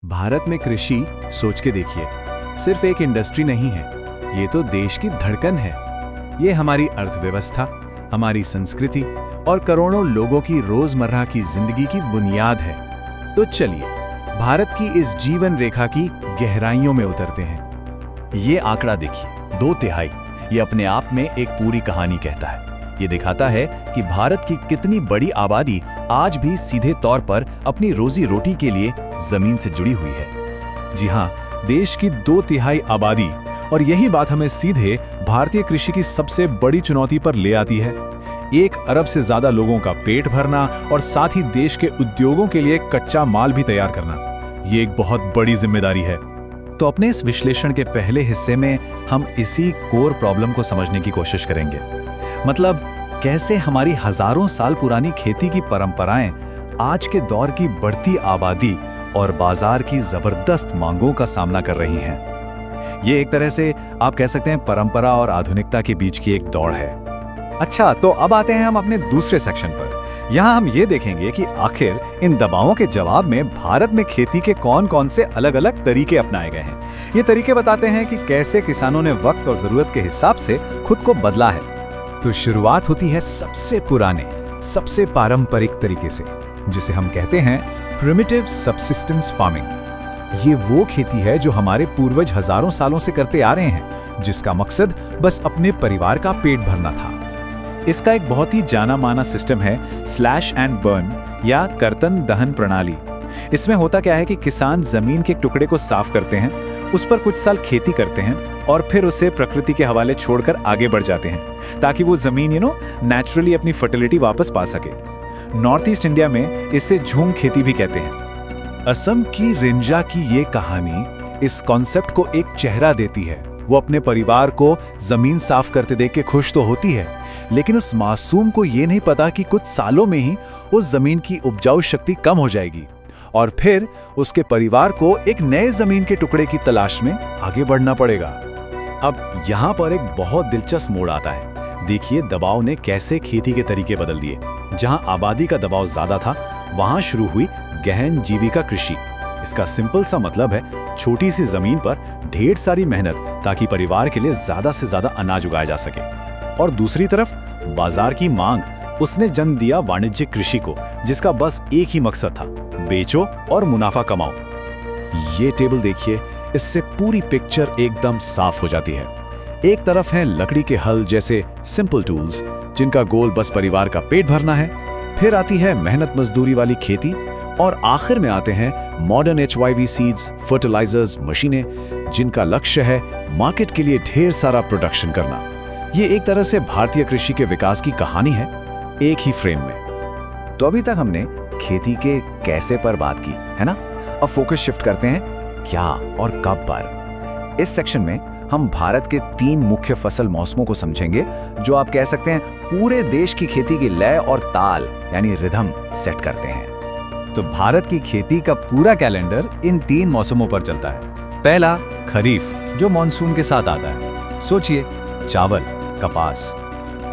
भारत में कृषि, सोच के देखिए, सिर्फ एक इंडस्ट्री नहीं है, ये तो देश की धड़कन है। ये हमारी अर्थव्यवस्था, हमारी संस्कृति और करोड़ों लोगों की रोजमर्रा की जिंदगी की बुनियाद है। तो चलिए भारत की इस जीवन रेखा की गहराइयों में उतरते हैं। ये आंकड़ा देखिए, 2/3। ये अपने आप में एक पूरी कहानी कहता है। ये दिखाता है कि भारत की कितनी बड़ी आबादी आज भी सीधे तौर पर अपनी रोजी रोटी के लिए जमीन से जुड़ी हुई है। जी हाँ, देश की 2/3 आबादी, और यही बात हमें सीधे भारतीय कृषि की सबसे बड़ी चुनौती पर ले आती है। 1 अरब से ज्यादा लोगों का पेट भरना और साथ ही देश के उद्योगों के लिए कच्चा माल भी तैयार करना, ये एक बहुत बड़ी जिम्मेदारी है। तो अपने इस विश्लेषण के पहले हिस्से में हम इसी कोर प्रॉब्लम को समझने की कोशिश करेंगे। मतलब कैसे हमारी हजारों साल पुरानी खेती की परंपराएं आज के दौर की बढ़ती आबादी और बाजार की जबरदस्त मांगों का सामना कर रही हैं। ये एक तरह से आप कह सकते हैं परंपरा और आधुनिकता के बीच की एक दौड़ है। अच्छा, तो अब आते हैं हम अपने दूसरे सेक्शन पर। यहाँ हम ये देखेंगे कि आखिर इन दबावों के जवाब में भारत में खेती के कौन-कौन से अलग-अलग तरीके अपनाए गए हैं। ये तरीके बताते हैं कि कैसे किसानों ने वक्त और जरूरत के हिसाब से खुद को बदला है। तो शुरुआत होती है सबसे पुराने, सबसे पारंपरिक तरीके से, जिसे हम कहते हैं प्रिमिटिव सबसिस्टेंस फार्मिंग। ये वो खेती है जो हमारे पूर्वज हजारों सालों से करते आ रहे हैं, जिसका मकसद बस अपने परिवार का पेट भरना था। इसका एक बहुत ही जाना माना सिस्टम है स्लैश एंड बर्न या कर्तन दहन प्रणाली। इसमें होता क्या है कि किसान जमीन के टुकड़े को साफ करते हैं, उस पर कुछ साल खेती करते हैं और फिर उसे प्रकृति के हवाले छोड़कर आगे बढ़ जाते हैं, ताकि वो जमीन नेचुरली अपनी फर्टिलिटी वापस पा सके। नॉर्थ ईस्ट इंडिया में इसे झूम खेती भी कहते हैं। असम की रिंजा की ये कहानी इस कॉन्सेप्ट को एक चेहरा देती है। वो अपने परिवार को जमीन साफ करते देख के खुश तो होती है, लेकिन उस मासूम को ये नहीं पता कि कुछ सालों में ही उस जमीन की उपजाऊ शक्ति कम हो जाएगी और फिर उसके परिवार को एक नए जमीन के टुकड़े की तलाश में आगे बढ़ना पड़ेगा। अब यहाँ पर एक बहुत दिलचस्प मोड़ आता है। देखिए दबाव ने कैसे खेती के तरीके बदल दिए। जहाँ आबादी का दबाव ज्यादा था, वहाँ शुरू हुई गहन जीविका कृषि। इसका सिंपल सा मतलब है छोटी सी जमीन पर ढेर सारी मेहनत, ताकि परिवार के लिए ज्यादा से ज्यादा अनाज उगाया जा सके। और दूसरी तरफ बाजार की मांग, उसने जन्म दिया वाणिज्यिक कृषि को, जिसका बस एक ही मकसद था, बेचो और मुनाफा कमाओ। ये टेबल देखिए, इससे पूरी पिक्चर एकदम साफ हो जाती है। एक तरफ है लकड़ी के हल जैसे सिंपल टूल्स, जिनका गोल बस परिवार का पेट भरना है। फिर आती है मेहनत मजदूरी वाली खेती, और आखिर में आते हैं मॉडर्न HYV सीड्स, फर्टिलाइजर्स, मशीनें, जिनका लक्ष्य है मार्केट के लिए ढेर सारा प्रोडक्शन करना। ये एक तरह से भारतीय कृषि के विकास की कहानी है, एक ही फ्रेम में। तो अभी तक हमने खेती के कैसे पर बात की है ना। अब फोकस शिफ्ट करते हैं क्या और कब पर। इस सेक्शन में हम भारत के 3 मुख्य फसल मौसमों को समझेंगे, जो आप कह सकते हैं पूरे देश की खेती की लय और ताल यानी रिदम सेट करते हैं। तो भारत की खेती का पूरा कैलेंडर इन 3 मौसमों पर चलता है। पहला खरीफ, जो मॉनसून के साथ आता है। सोचिए, चावल, कपास।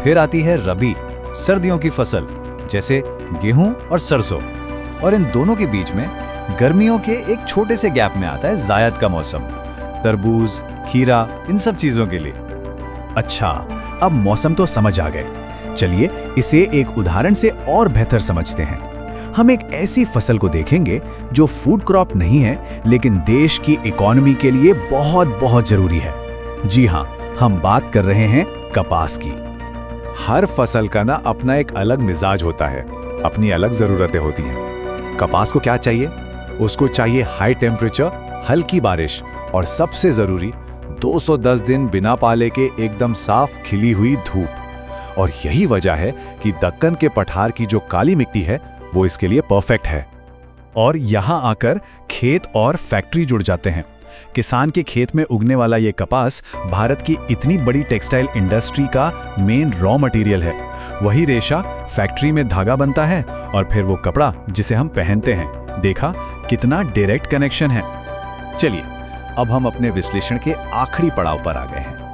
फिर आती है रबी, सर्दियों की फसल, जैसे गेहूं और सरसों। और इन दोनों के बीच में गर्मियों के एक छोटे से गैप में आता है जायद का मौसम, तरबूज, खीरा, इन सब चीजों के लिए। अच्छा, अब मौसम तो समझ आ गए। चलिए इसे एक उदाहरण से और बेहतर समझते हैं। हम एक ऐसी फसल को देखेंगे जो फूड क्रॉप नहीं है, लेकिन देश की इकोनॉमी के लिए बहुत बहुत जरूरी है। जी हाँ, हम बात कर रहे हैं कपास की। हर फसल का ना अपना एक अलग मिजाज होता है, अपनी अलग जरूरतें होती हैं। कपास को क्या चाहिए? उसको चाहिए हाई टेम्परेचर, हल्की बारिश और सबसे जरूरी 210 दिन बिना पाले के एकदम साफ खिली हुई धूप। और यही वजह है कि दक्कन के पठार की जो काली मिट्टी है वो इसके लिए परफेक्ट है। और यहाँ आकर खेत और फैक्ट्री जुड़ जाते हैं। किसान के खेत में उगने वाला ये कपास भारत की इतनी बड़ी टेक्सटाइल इंडस्ट्री का मेन रॉ मटेरियल है। वही रेशा फैक्ट्री में धागा बनता है और फिर वो कपड़ा जिसे हम पहनते हैं। देखा कितना डायरेक्ट कनेक्शन है। चलिए अब हम अपने विश्लेषण के आखिरी पड़ाव पर आ गए हैं।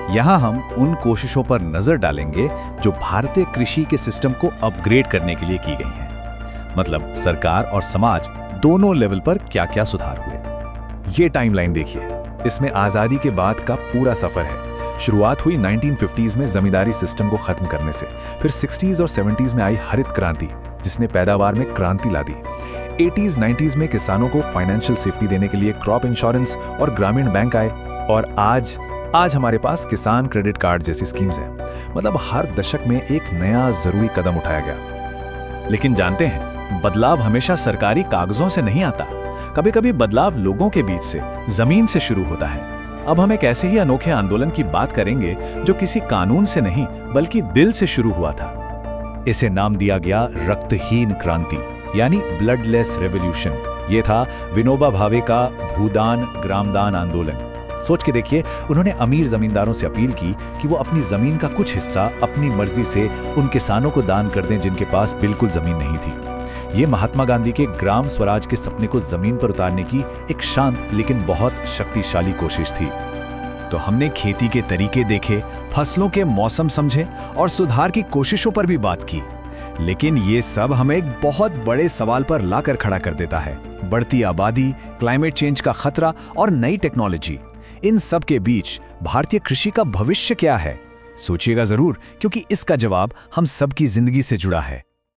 यहाँ हम उन कोशिशों पर नजर डालेंगे जो भारतीय कृषि के सिस्टम को अपग्रेड करने के लिए की गई हैं। मतलब सरकार और समाज दोनों लेवल पर क्या-क्या सुधार हुए। ये टाइमलाइन देखिए, इसमें आज़ादी के बाद का पूरा सफ़र है। शुरुआत हुई 1950s में जमींदारी सिस्टम को खत्म करने से, फिर 60s और 70s में आई हरित क्रांति जिसने पैदावार में क्रांति ला दी। 80s 90s में किसानों को फाइनेंशियल सेफ्टी देने के लिए क्रॉप इंश्योरेंस और ग्रामीण बैंक आए, और आज हमारे पास किसान क्रेडिट कार्ड जैसी स्कीम्स हैं। मतलब हर दशक में एक नया जरूरी कदम उठाया गया। लेकिन जानते हैं, बदलाव हमेशा सरकारी कागजों से नहीं आता। कभी कभी बदलाव लोगों के बीच से, जमीन से शुरू होता है। अब हम एक ऐसे ही अनोखे आंदोलन की बात करेंगे जो किसी कानून से नहीं बल्कि दिल से शुरू हुआ था। इसे नाम दिया गया रक्तहीन क्रांति, यानी ब्लडलेस रेवोल्यूशन। ये था विनोबा भावे का भूदान ग्रामदान आंदोलन। सोच के देखिए, उन्होंने अमीर जमींदारों से अपील की कि वो अपनी जमीन का कुछ हिस्सा अपनी मर्जी से उन किसानों को दान कर दें जिनके पास बिल्कुल जमीन नहीं थी। ये महात्मा गांधी के ग्राम स्वराज के सपने को जमीन पर उतारने की एक शांत लेकिन बहुत शक्तिशाली कोशिश थी। तो हमने खेती के तरीके देखे, फसलों के मौसम समझे और सुधार की कोशिशों पर भी बात की। लेकिन ये सब हमें एक बहुत बड़े सवाल पर लाकर खड़ा कर देता है। बढ़ती आबादी, क्लाइमेट चेंज का खतरा और नई टेक्नोलॉजी, इन सब के बीच भारतीय कृषि का भविष्य क्या है? सोचिएगा जरूर, क्योंकि इसका जवाब हम सबकी जिंदगी से जुड़ा है।